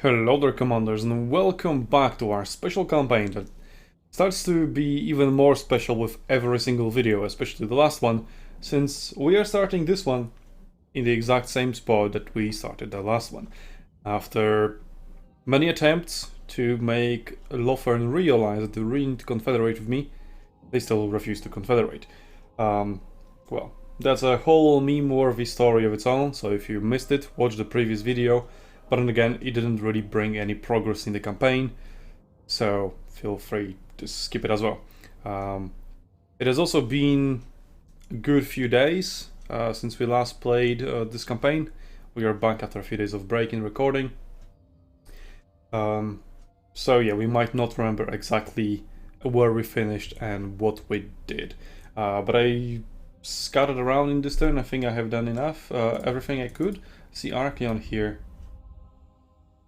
Hello there, commanders, and welcome back to our special campaign that starts to be even more special with every single video, especially the last one, since we are starting this one in the exact same spot that we started the last one. After many attempts to make Lothern realize that they really need to confederate with me, they still refuse to confederate. Well, that's a whole meme-worthy story of its own, so if you missed it, watch the previous video. But then again, it didn't really bring any progress in the campaign, so feel free to skip it as well. It has also been a good few days since we last played this campaign. We are back after a few days of break in recording. So yeah, we might not remember exactly where we finished and what we did. But I scouted around in this turn. I think I have done enough, everything I could. See Archeon here.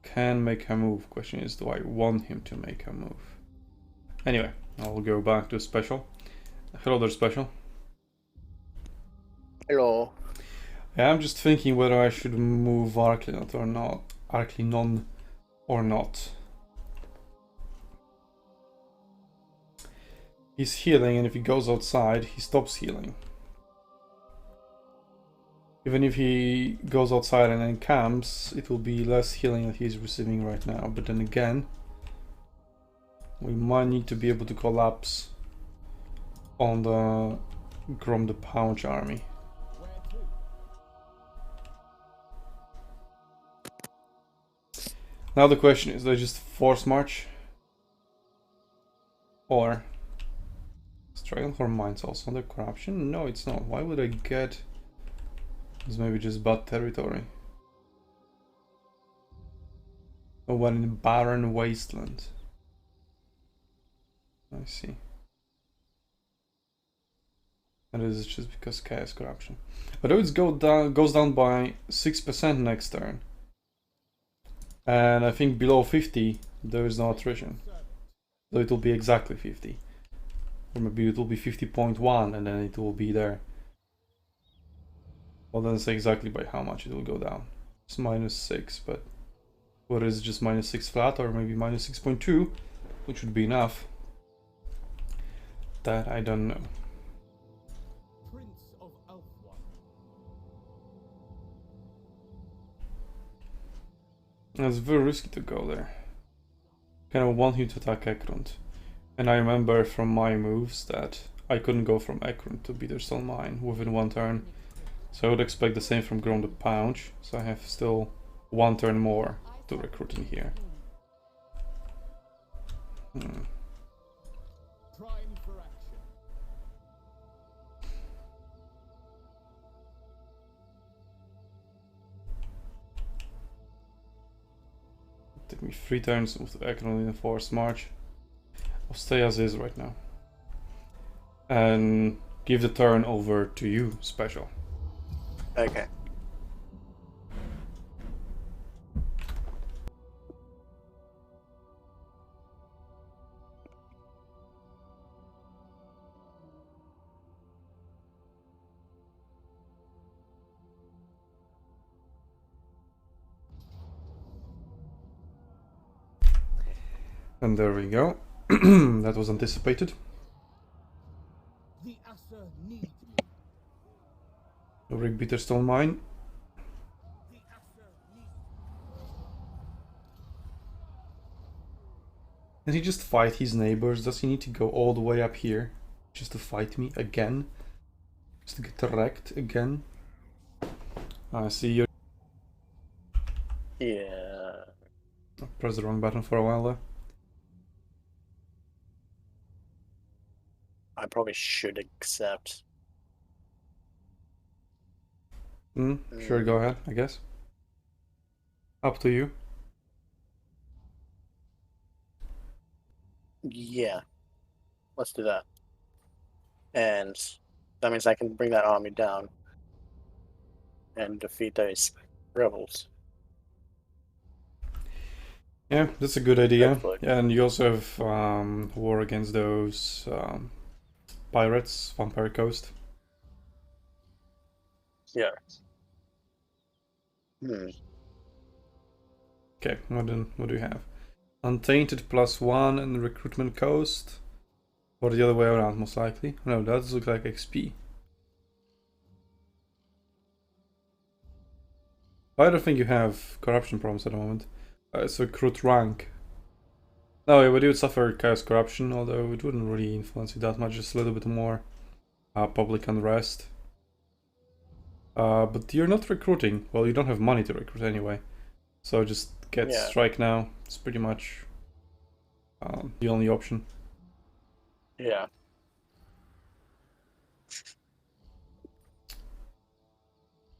Can make a move. Question is, do I want him to make a move? Anyway, I'll go back to special. Hello there, special. Hello. Yeah, I'm just thinking whether I should move Arclinon or not. Arclinon or not. He's healing, and if he goes outside, he stops healing. Even if he goes outside and then camps, it will be less healing that he's receiving right now. But then again, we might need to be able to collapse on the Grom the Pouch army. Now the question is, do I just force march? Or Dragonhorn Mines also under corruption? No, it's not. Why would I get... It's maybe just bad territory. Oh, one in barren wasteland. I see. And this is just because chaos corruption. But it goes down by 6% next turn. And I think below 50 there is no attrition. So it will be exactly 50. Or maybe it will be 50.1 and then it will be there. Well, doesn't say exactly by how much it will go down. It's -6, but whether it's just -6 flat or maybe -6.2, which would be enough, that I don't know. It's very risky to go there. Kind of want him to attack Ekrund. And I remember from my moves that I couldn't go from Ekrund to Bitterstone Mine within one turn. So I would expect the same from Grom the Pouch, so I have still one turn more to recruit in here. Took me 3 turns with Ekrund in a forced march. I'll stay as is right now. And give the turn over to you, special. Okay. And there we go. That was anticipated. Rig Bitterstone Mine. Can he just fight his neighbors? Does he need to go all the way up here just to fight me again? Just to get wrecked again? I see you. Yeah. I pressed the wrong button for a while there. I probably should accept. Sure, go ahead, I guess. Up to you. Yeah. Let's do that. And that means I can bring that army down and defeat those rebels. Yeah, that's a good idea. Hopefully. And you also have war against those pirates, Vampire Coast. Yeah. Okay, what do you have? Untainted +1 and recruitment cost? Or the other way around, most likely. No, that does look like XP. I don't think you have corruption problems at the moment. It's recruit rank. No, yeah, but you would suffer chaos corruption, although it wouldn't really influence you that much, just a little bit more public unrest. But you're not recruiting. Well, you don't have money to recruit anyway. So just get strike now. It's pretty much the only option. Yeah.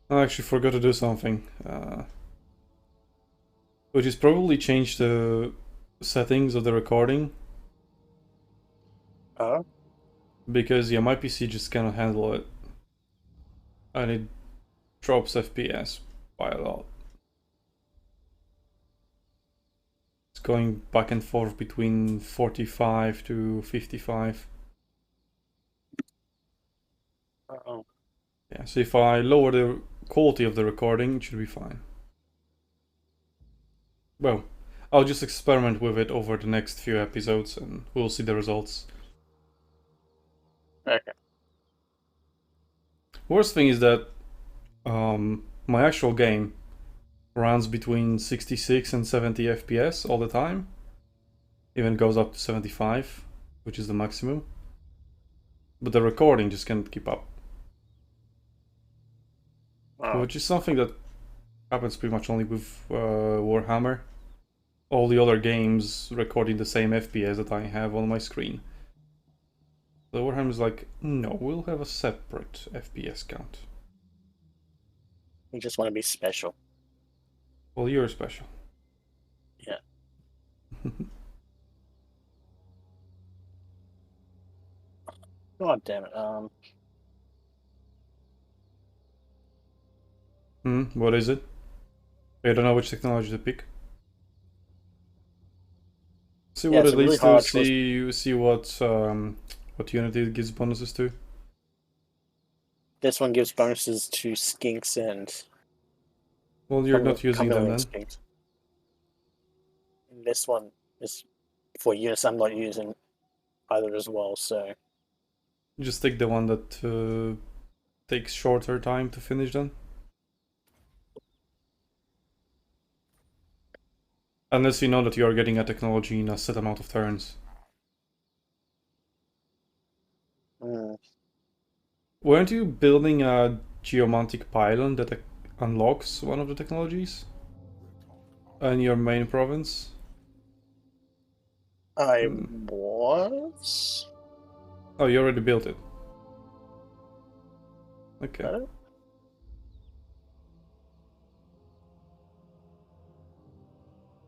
I actually forgot to do something. Which is probably change the settings of the recording. Because yeah, my PC just cannot handle it. And it drops FPS by a lot. It's going back and forth between 45 to 55. Uh-oh. Yeah, so if I lower the quality of the recording, it should be fine. Well, I'll just experiment with it over the next few episodes and we'll see the results. Okay. Worst thing is that my actual game runs between 66 and 70 FPS all the time. Even goes up to 75, which is the maximum. But the recording just can't keep up. Oh. Which is something that happens pretty much only with Warhammer. All the other games recording the same FPS that I have on my screen. The Warhammer is like, no, we'll have a separate FPS count. You just want to be special. Well, you're special. Yeah. God damn it. What is it? I don't know which technology to pick. See what it leads to. See what unit it gives bonuses to. This one gives bonuses to skinks and. Well, you're not using them then. Skinks. And this one is for units I'm not using either as well, so. Just take the one that takes shorter time to finish then. Unless you know that you are getting a technology in a set amount of turns. Weren't you building a geomantic pylon that unlocks one of the technologies? In your main province? I was? Oh, you already built it. Okay.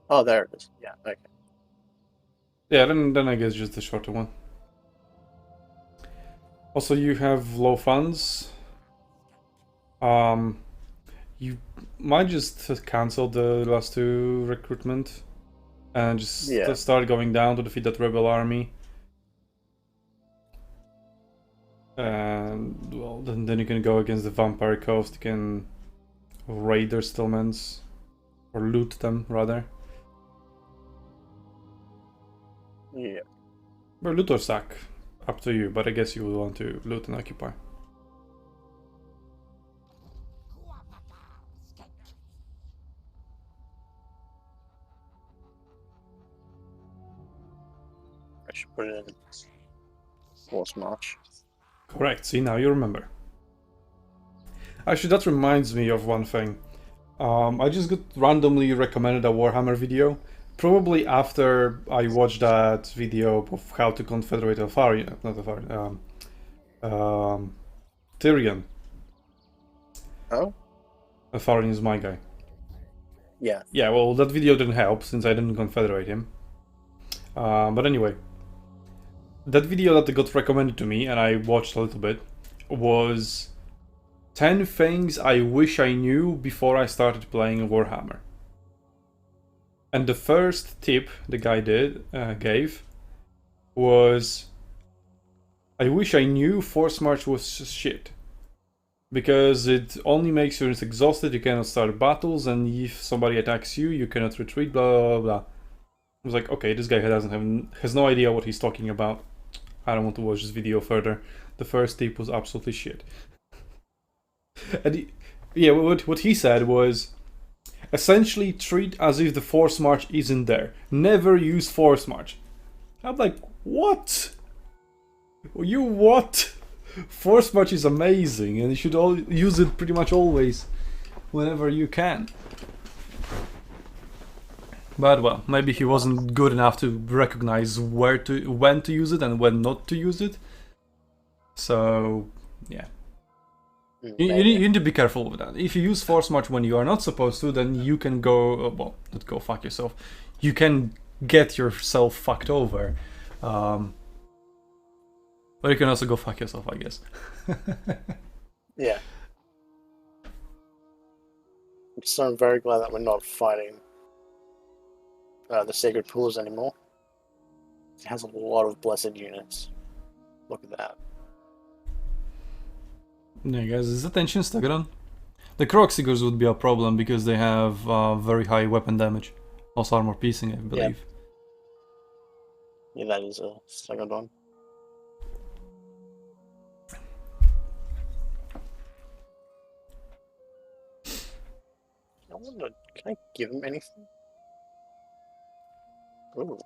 Oh, there it is. Yeah, okay. Yeah, then I guess just the shorter one. Also, you have low funds. You might just cancel the last two recruitment and just start going down to defeat that rebel army. And well, then you can go against the Vampire Coast. You can raid their settlements or loot them rather. Yeah. Or loot or sack, up to you. But I guess you would want to loot and occupy. I should put it in force march. Correct. See, now you remember. Actually, that reminds me of one thing. I just got randomly recommended a Warhammer video. Probably after I watched that video of how to confederate Alfarian, not Alfarian, Tyrion. Oh? Alfarian is my guy. Yeah. Yeah, well, that video didn't help since I didn't confederate him. But anyway, that video that got recommended to me, and I watched a little bit, was 10 things I wish I knew before I started playing Warhammer. And the first tip the guy gave was, I wish I knew Force March was shit. because it only makes units exhausted, you cannot start battles, and if somebody attacks you, you cannot retreat, blah blah blah. I was like, okay, this guy has no idea what he's talking about. I don't want to watch this video further. The first tip was absolutely shit. And what he said was, essentially treat as if the force march isn't there. Never use force march. I'm like, what? You what? Force march is amazing, and you should use it pretty much always, whenever you can. But well, maybe he wasn't good enough to recognize when to use it and when not to use it. So yeah, you need to be careful with that. If you use force march when you are not supposed to, then you can go well, not go fuck yourself. You can get yourself fucked over. But you can also go fuck yourself, I guess. Yeah. So I'm very glad that we're not fighting the Sacred Pools anymore. It has a lot of blessed units. Look at that. Yeah, guys, is the tension stuck on? The Croc Seekers would be a problem because they have very high weapon damage. Also armor piercing, I believe. Yeah, that is a second one. I wonder, can I give him anything? Ooh.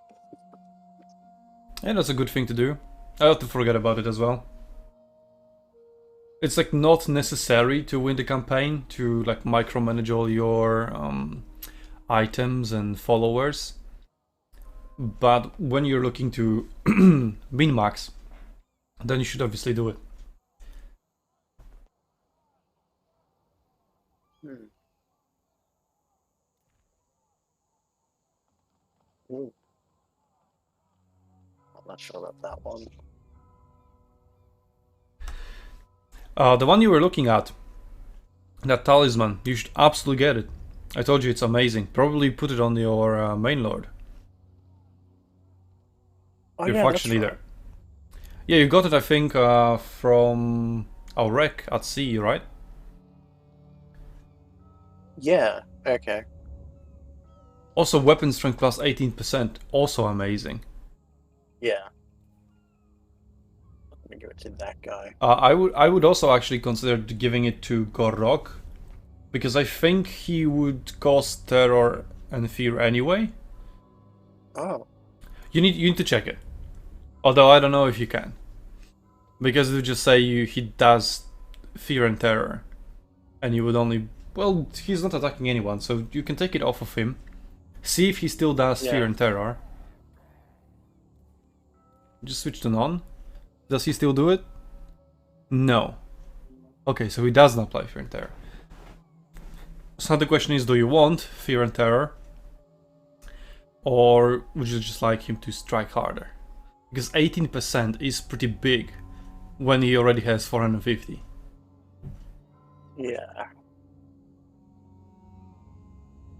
Yeah, that's a good thing to do. I have to forget about it as well. It's like not necessary to win the campaign to like micromanage all your items and followers. But when you're looking to min-max, then you should obviously do it. Ooh. I'm not sure about that one. The one you were looking at, that talisman, you should absolutely get it. I told you it's amazing. Probably put it on your main lord. Oh, Your yeah, faction that's leader. right. Yeah, you got it, I think, from a wreck at sea, right? Yeah, okay. Also, weapon strength plus 18%, also amazing. Yeah. Let me give it to that guy. I would also actually consider giving it to Gorok, because I think he would cause terror and fear anyway. Oh. You need to check it. Although I don't know if you can, because it would just say he does fear and terror, and you would only, well, he's not attacking anyone, so you can take it off of him. See if he still does fear and terror. Just switch to none. Does he still do it? No. Okay, so he does not apply fear and terror. So the question is, do you want fear and terror, or would you just like him to strike harder? Because 18% is pretty big when he already has 450. Yeah.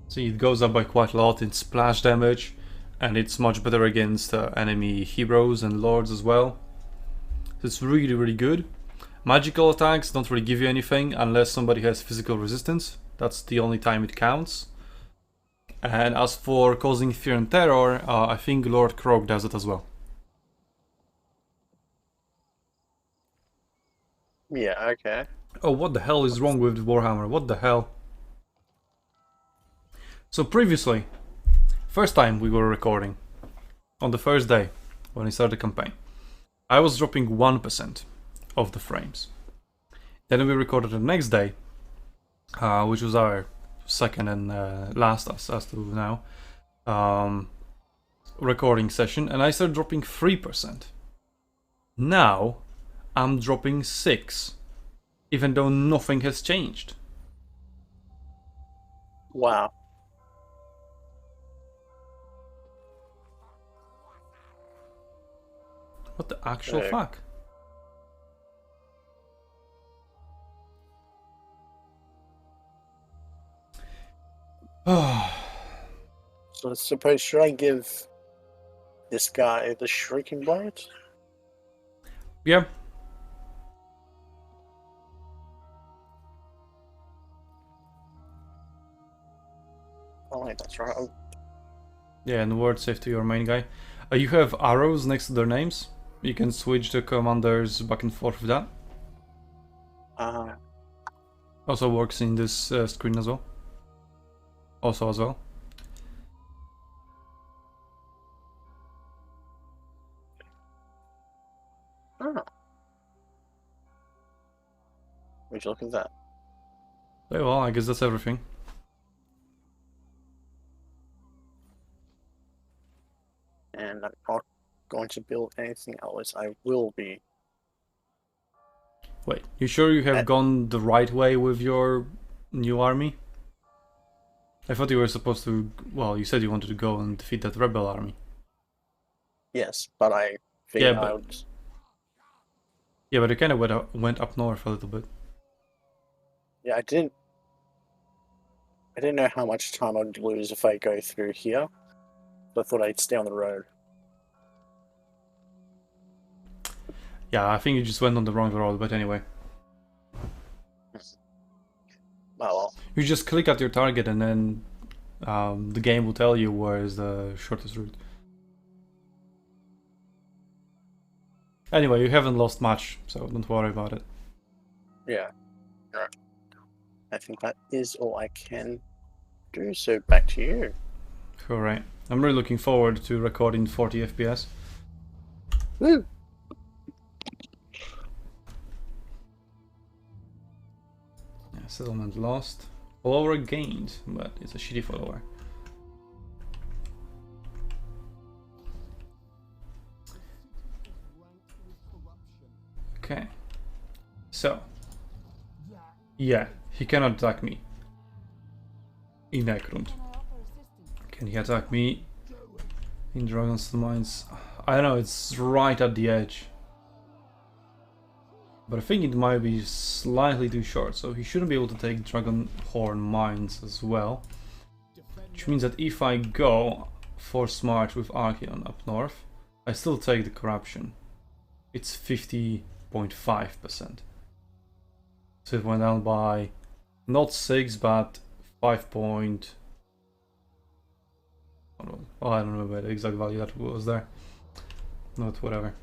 See, it goes up by quite a lot in splash damage, and it's much better against enemy heroes and lords as well. So it's really, really good. Magical attacks don't really give you anything unless somebody has physical resistance. That's the only time it counts. And as for causing fear and terror, I think Lord Krog does it as well. Yeah, okay. Oh, what the hell is wrong with Warhammer? What the hell? So previously, first time we were recording, on the first day, when we started the campaign, I was dropping 1% of the frames. Then we recorded the next day, which was our second and last, as to now, recording session, and I started dropping 3%. Now, I'm dropping 6%, even though nothing has changed. Wow. What the actual fuck? So suppose, should I give this guy the Shrieking Blade? Yeah. Oh wait, that's right. Oh, Yeah, and word save to your main guy. You have arrows next to their names. You can switch the commanders back and forth with that. Also works in this screen as well. Also as well. oh. Would you look at that? Okay, well, I guess that's everything. And I'm not going to build anything else. I will be. Wait, you sure you have At, gone the right way with your new army? I thought you were supposed to... Well, you said you wanted to go and defeat that rebel army. yes, but I figured Yeah, I but... would. Yeah, but it kind of went up north a little bit. Yeah, I didn't know how much time I'd lose if I go through here. So I thought I'd stay on the road. Yeah, I think you just went on the wrong road, but anyway. Oh well. You just click at your target and then the game will tell you where is the shortest route. Anyway, you haven't lost much, so don't worry about it. Yeah. Right. I think that is all I can do, so back to you. Alright. I'm really looking forward to recording 40 FPS. Woo! Yeah, settlement lost. Follower gained, but it's a shitty follower. Okay. So. Yeah, he cannot attack me. In Necrund. Can he attack me in Dragon's Mines? I don't know, it's right at the edge. But I think it might be slightly too short, so he shouldn't be able to take Dragonhorn Mines as well. Which means that if I go Force March with Archeon up north, I still take the Corruption. It's 50.5%. So it went down by not 6 but 5 point... Oh, I don't remember the exact value that was there. Not whatever.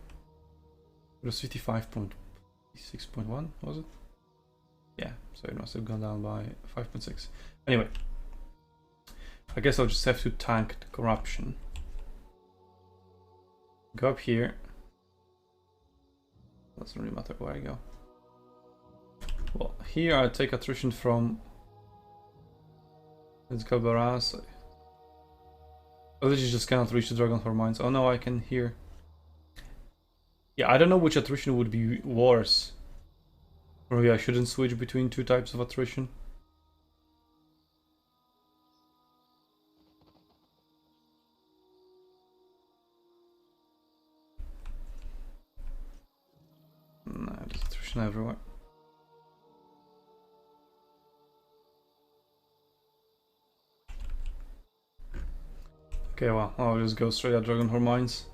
It was 55.6.1, was it? Yeah, so it must have gone down by 5.6. Anyway, I guess I'll just have to tank the Corruption. Go up here. Doesn't really matter where I go. Well, here I take attrition from... Let's go Baras. I literally just cannot reach the Dragonhorn Mines. Oh no, I can hear. Yeah, I don't know which attrition would be worse. Or maybe I shouldn't switch between two types of attrition. No, there's attrition everywhere. Okay, well, I'll just go straight at Dragonhorn Mines.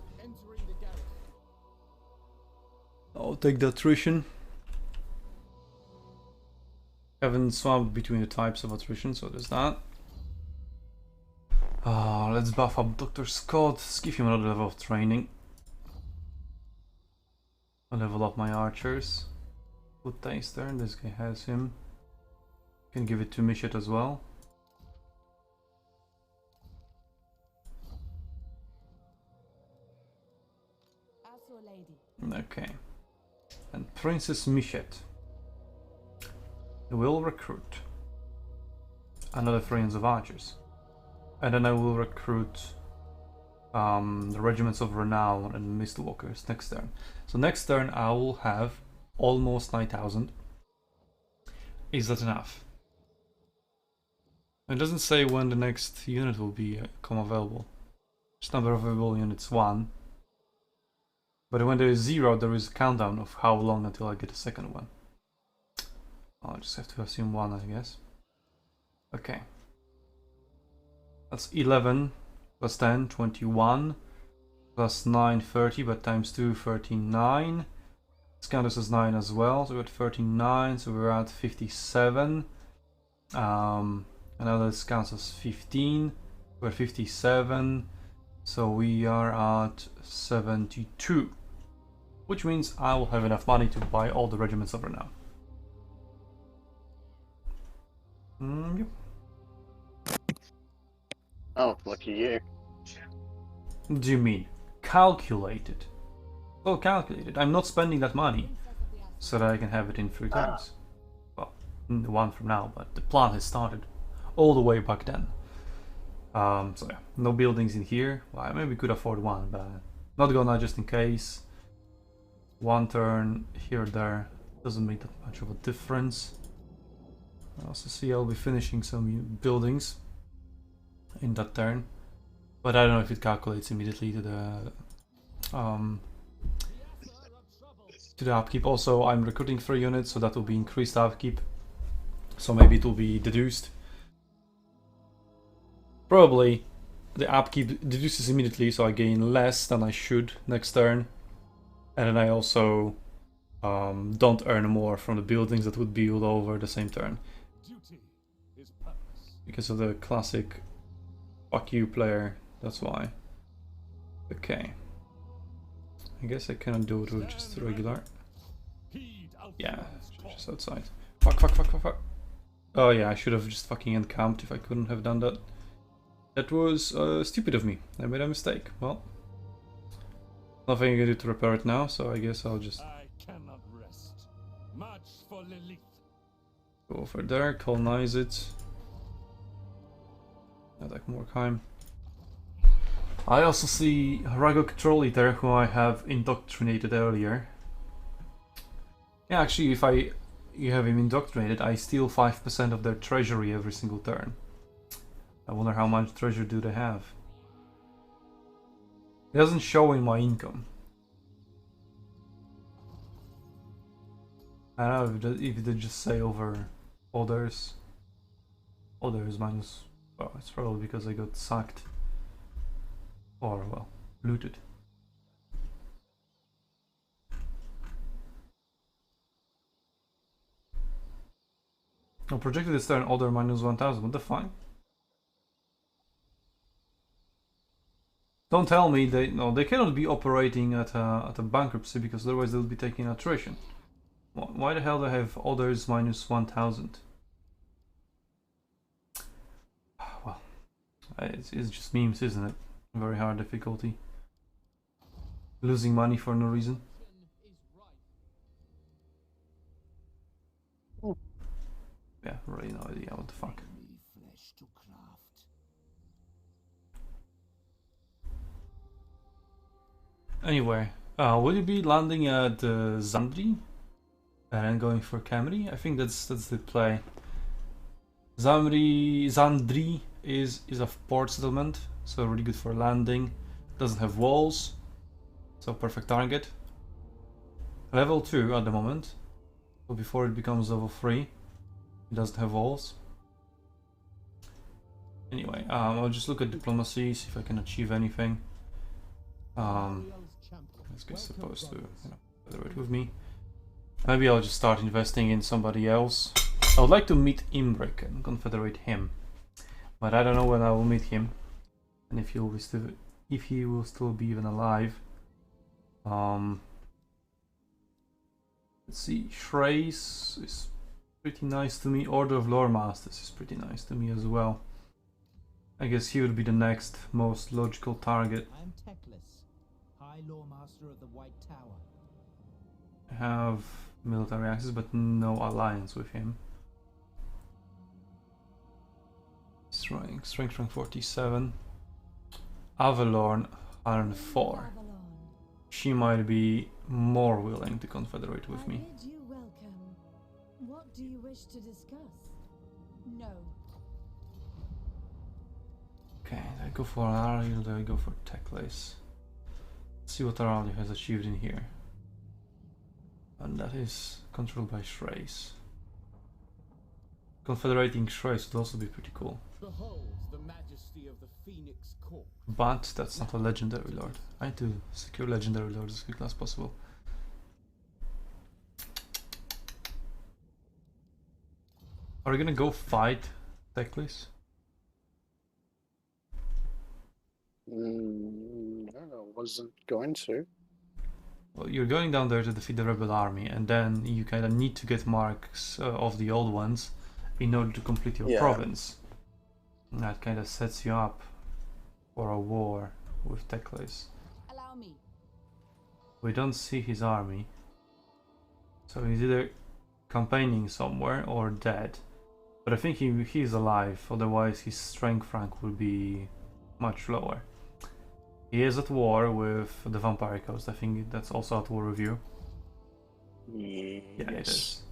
I'll take the attrition. Haven't swapped between the types of attrition, so there's that. Let's buff up Dr. Scott. Let's give him another level of training. I'll level up my archers. Good taster, this guy has him. Can give it to Mishet as well. Okay. And Princess Mishet will recruit another 300 of archers. And then I will recruit the regiments of Renown and Mistwalkers next turn. So next turn I will have almost 9,000. Is that enough? It doesn't say when the next unit will become available. Just number of available units 1. But when there is 0, there is a countdown of how long until I get a second one. I'll just have to assume 1, I guess. Okay. That's 11 plus 10, 21. Plus 9, 30, but times 2, 39. Let's count this as 9 as well. So we're at 39, so we're at 57. And now this counts as 15. We're 57. So we are at 72. Which means I will have enough money to buy all the regiments over now. Yep. Oh, lucky you. Do you mean calculated? Well, calculated. I'm not spending that money so that I can have it in 3 turns. Well, one from now, but the plan has started all the way back then. So yeah, no buildings in here. Well, I maybe could afford one, but not gonna, just in case. 1 turn here or there doesn't make that much of a difference. I also see I'll be finishing some buildings in that turn, but I don't know if it calculates immediately to the upkeep. Also, I'm recruiting 3 units, so that will be increased upkeep. So maybe it will be deduced. Probably the upkeep deduces immediately, so I gain less than I should next turn. And then I also don't earn more from the buildings that would build over the same turn. Because of the classic fuck you player, that's why. Okay. I guess I cannot do it with just regular. Yeah, just outside. Fuck, fuck, fuck, fuck, fuck. Oh yeah, I should have just fucking encamped if I couldn't have done that. That was stupid of me. I made a mistake. Well, nothing I can do to repair it now, so I guess I'll just go over there, colonize it. Attack Morkheim. I also see Rago Control Eater, who I have indoctrinated earlier. Yeah, actually, if you have him indoctrinated, I steal 5% of their treasury every single turn. I wonder how much treasure do they have. It doesn't show in my income. I don't know if they just say over others. Others minus... Well, it's probably because I got sacked. Or, well, looted. No, projected this turn, other minus 1000. What the fuck? Don't tell me they cannot be operating at a bankruptcy, because otherwise they'll be taking attrition. Why the hell do they have others minus 1000? Well, it's just memes, isn't it? Very hard difficulty. Losing money for no reason. Yeah, really no idea what the fuck. Anyway, will you be landing at Zandri and then going for Camry? I think that's the play. Zandri is a port settlement, so really good for landing. Doesn't have walls, so perfect target. Level 2 at the moment, so before it becomes level 3. It doesn't have walls. Anyway, I'll just look at diplomacy, see if I can achieve anything. This guy's supposed to federate with me. Maybe I'll just start investing in somebody else. I would like to meet Imbrek and confederate him, but I don't know when I will meet him, and if he will still be even alive. Let's see. Shreys is pretty nice to me. Order of Lore Masters is pretty nice to me as well. I guess he would be the next most logical target. I'm Teclis, High Lore Master of the White Tower. I have military access, but no alliance with him. Strength rank 47. Avalorn 104. She might be more willing to confederate with me. I bid you welcome. What do you wish to discuss? No. Okay, do I go for Ariel or do I go for Teclis? Let's see what Ariel has achieved in here. And that is controlled by Shreys. Confederating Shreys would also be pretty cool. Behold the majesty of the Phoenix Court. But that's not a legendary lord. I need to secure legendary lords as quickly as possible. Are we gonna go fight Teclis? I don't know. Wasn't going to. Well, you're going down there to defeat the rebel army, and then you kind of need to get marks of the old ones in order to complete your Yeah. province. And that kind of sets you up for a war with Teclis. Allow me. We don't see his army, so he's either campaigning somewhere or dead. But I think he's alive, otherwise his strength rank will be much lower. He is at war with the Vampire Coast. I think that's also at war with you. Yeah, it is.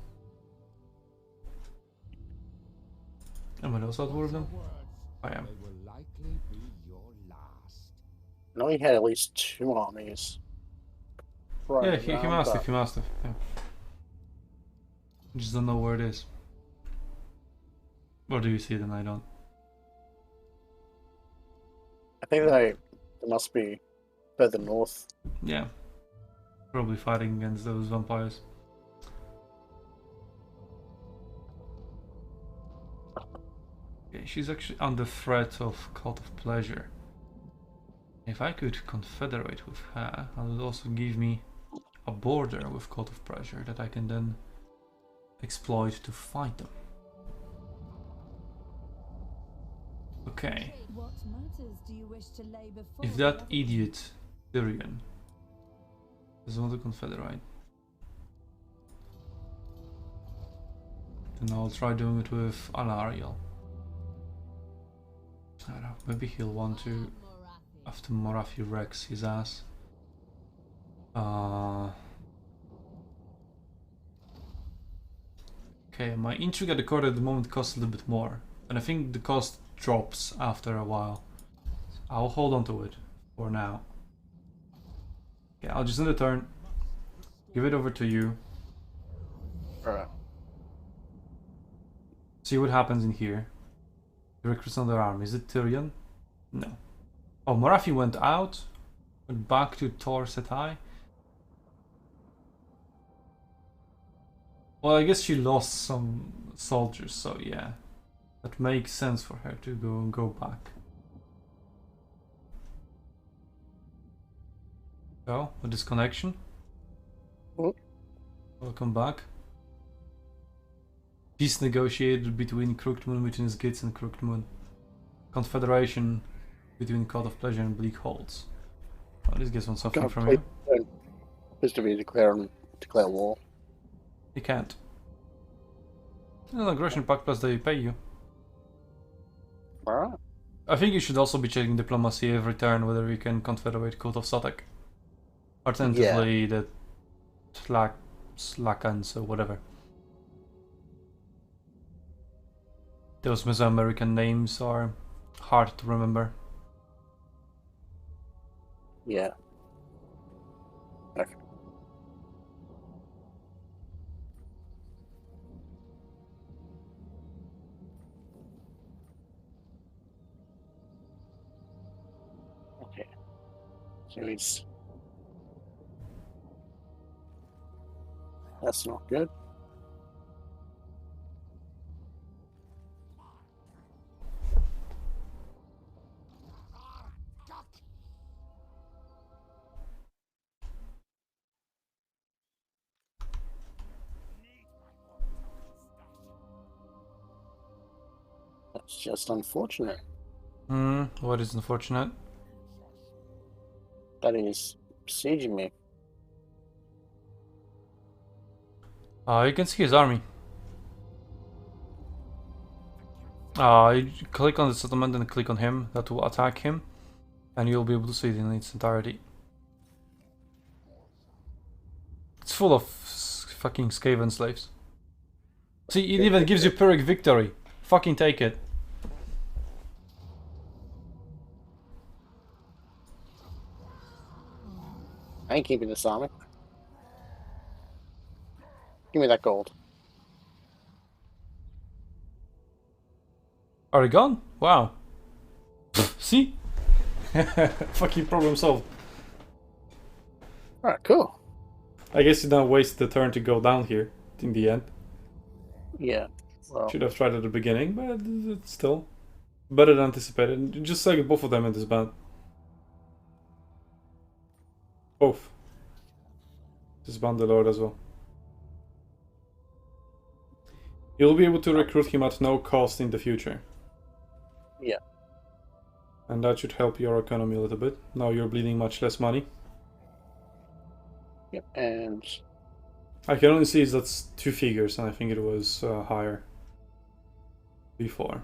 Am I also at war with them? I am. They will likely be your last. I know he had at least 2 armies. Right Yeah, he around, must have, but he must have. Yeah. Just don't know where it is. Or do you see it and I don't? I think they must be further north. Yeah. Probably fighting against those vampires. Okay, she's actually under threat of Cult of Pleasure. If I could confederate with her, that would also give me a border with Cult of Pleasure that I can then exploit to fight them. Okay. What matters do you wish to lay before If the that others? idiot Tyrion doesn't want to confederate, then I'll try doing it with Alariel. I don't know, maybe he'll want to after Morathi wrecks his ass. Okay, my intrigue at the court at the moment costs a little bit more, and I think the cost drops after a while. I'll hold on to it for now. Okay, I'll just end the turn, give it over to you, Alright. see what happens in here. Recruits on their army. Is it Tyrion? No. Oh, Morathi went out, went back to Tor Setai. Well, I guess she lost some soldiers, so yeah, that makes sense for her to go back. So, a disconnection. Oh. Welcome back. Peace negotiated between Crooked Moon, between Skits and Crooked Moon. Confederation between Cult of Pleasure and Bleak Holds. Oh, this gets on something from you. Supposed to be declare war. You can't. An aggression pact plus they pay you. Alright. I think you should also be checking diplomacy every turn whether you can confederate Cult of Sotek. Alternatively, the Slakans or whatever. Those Mesoamerican names are hard to remember. Yeah. Okay. Okay. So he's... That's not good. That's just unfortunate. What is unfortunate? That is sieging me. You can see his army. You click on the settlement and click on him, that will attack him, and you'll be able to see it in its entirety. It's full of fucking Skaven slaves. See, it even gives you Pyrrhic victory. Fucking take it. I ain't keeping this army. Give me that gold. Are they gone? Wow. See? Fucking problem solved. Alright, cool. I guess you don't waste the turn to go down here in the end. Yeah. Well, Should have tried at the beginning, but it's still better than anticipated. Just select both of them in this band. Both. Disband the Lord as well. You'll be able to recruit him at no cost in the future. yeah. And that should help your economy a little bit. Now you're bleeding much less money. Yep, and I can only see that's 2 figures, and I think it was higher before.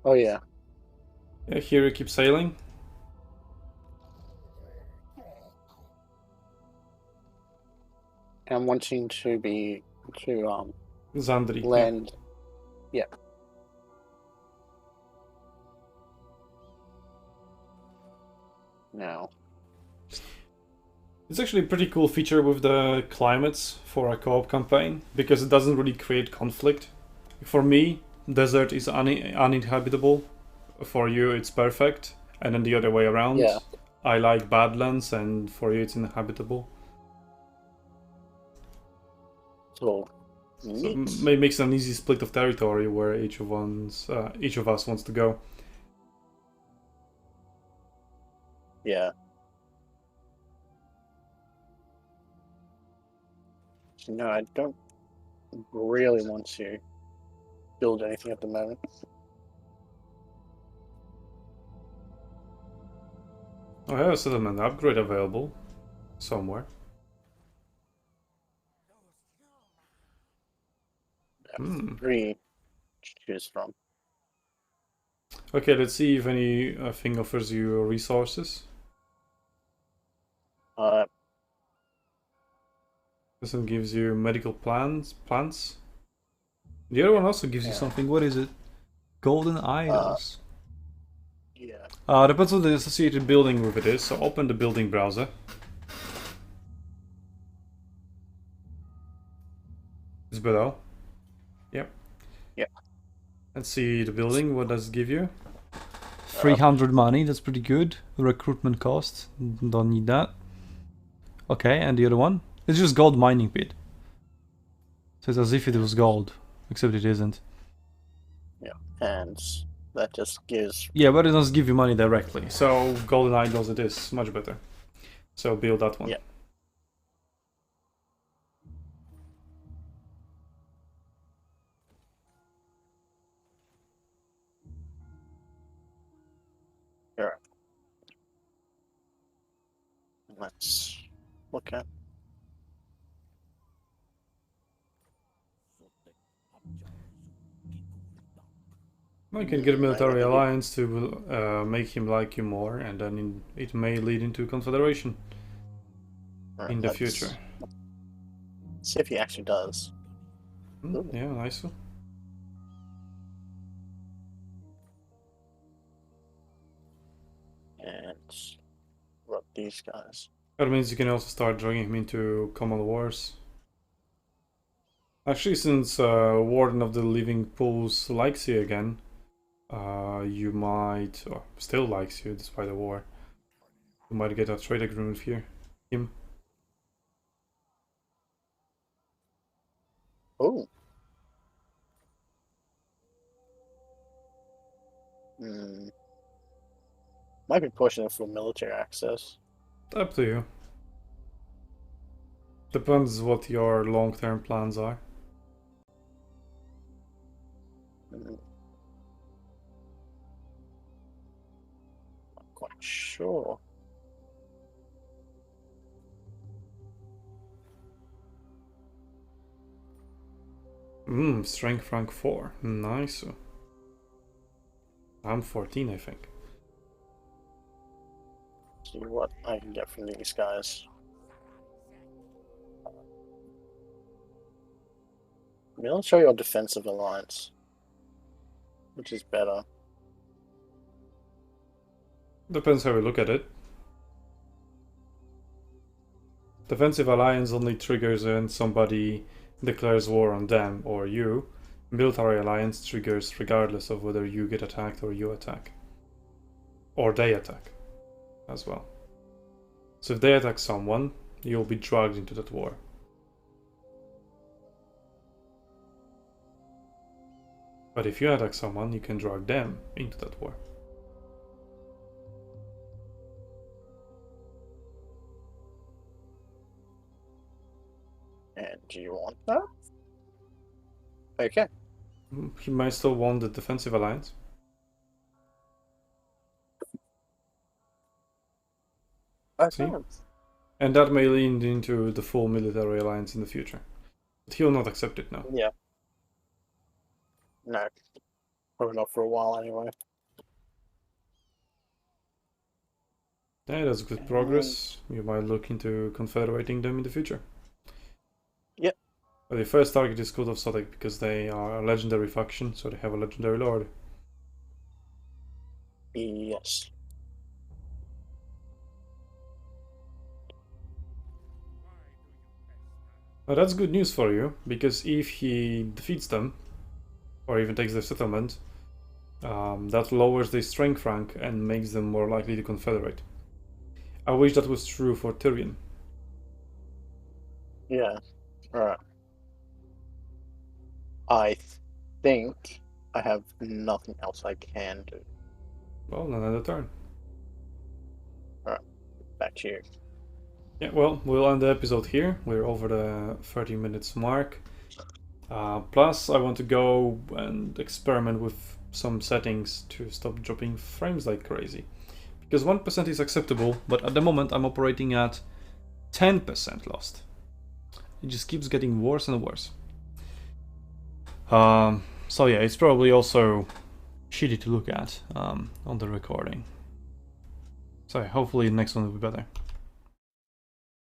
oh yeah, Yeah, here you keep sailing. I'm wanting to Zandri. land. Yeah. Now. It's actually a pretty cool feature with the climates for a co-op campaign, because it doesn't really create conflict. For me, desert is uninhabitable. For you, it's perfect. And then the other way around. Yeah. I like Badlands, and for you, it's inhabitable. So, So neat. it makes an easy split of territory where each of us wants to go. Yeah. So, no, I don't really want to build anything at the moment. I have a settlement upgrade available somewhere. Three to choose from. Okay, let's see if anything offers you resources. This one gives you medical plants. The other one also gives you something. What is it? Golden idols. Yeah. Depends on the associated building with it is. So open the building browser. It's below. Yep. Yep. Let's see the building. What does it give you? 300 money. That's pretty good. Recruitment cost. Don't need that. Okay, and the other one? It's just gold mining pit. So it's as if it was gold, except it isn't. Yeah, and that just gives. Yeah, but it doesn't give you money directly. So golden idols it is much better. So build that one. Yeah. Alright. Let's look at. You can get a military alliance to make him like you more, and then it may lead into confederation in the future. See if he actually does. Yeah, nice. And what these guys. That means you can also start dragging him into common wars. Actually, since Warden of the Living Pools likes you again, you might, or still likes you despite the war, you might get a trade agreement here. Him. Oh. Might be pushing it for military access. Up to you. Depends what your long-term plans are. Not quite sure. Strength rank 4. Nice. I'm 14, I think. See what I can get from these guys. Military or defensive alliance? Which is better? Depends how we look at it. Defensive alliance only triggers when somebody declares war on them or you. Military alliance triggers regardless of whether you get attacked or you attack. Or they attack as well. So if they attack someone, you'll be dragged into that war. But if you attack someone, you can drag them into that war. And do you want that? Okay. He might still want the defensive alliance. See? And that may lead into the full military alliance in the future. But he'll not accept it now. Yeah. No. Probably not for a while anyway. Yeah, that's good progress. You might look into confederating them in the future. Yep. But the first target is Cult of Sodek because they are a legendary faction, so they have a legendary lord. Yes. Now that's good news for you, because if he defeats them, or even takes their settlement, that lowers their strength rank and makes them more likely to confederate. I wish that was true for Tyrion. Yeah. Alright. I think I have nothing else I can do. Well, another turn. Back to you. Yeah, well, we'll end the episode here. We're over the 30 minutes mark. Plus, I want to go and experiment with some settings to stop dropping frames like crazy. Because 1% is acceptable, but at the moment I'm operating at 10% lost. It just keeps getting worse and worse. So yeah, it's probably also shitty to look at on the recording. So hopefully the next one will be better.